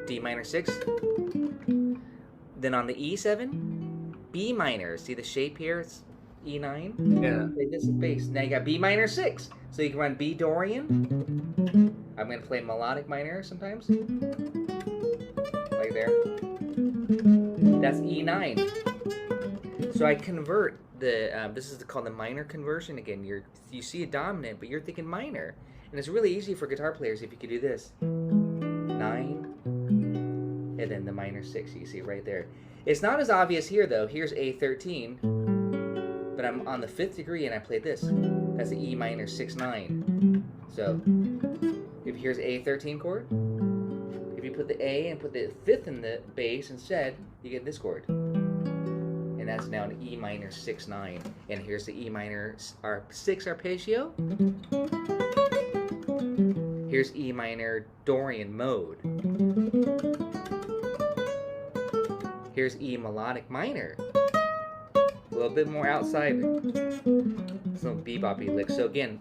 D minor 6. Then on the E7, B minor. See the shape here? It's E9. Yeah. This is bass. Now you got B minor 6. So you can run B Dorian. I'm going to play melodic minor sometimes. Like there. That's E9. So I convert the, this is called the minor conversion again. You see a dominant, but you're thinking minor. And it's really easy for guitar players if you could do this. 9, and then the minor 6, you see right there. It's not as obvious here though. Here's A13, but I'm on the 5th degree and I play this. That's the E minor 6-9. So, if here's A13 chord, if you put the A and put the 5th in the bass instead, you get this chord. And that's now an E minor 6-9. And here's the E minor 6 arpeggio. Here's E minor Dorian mode. Here's E melodic minor. A little bit more outside. Some beboppy licks. So again,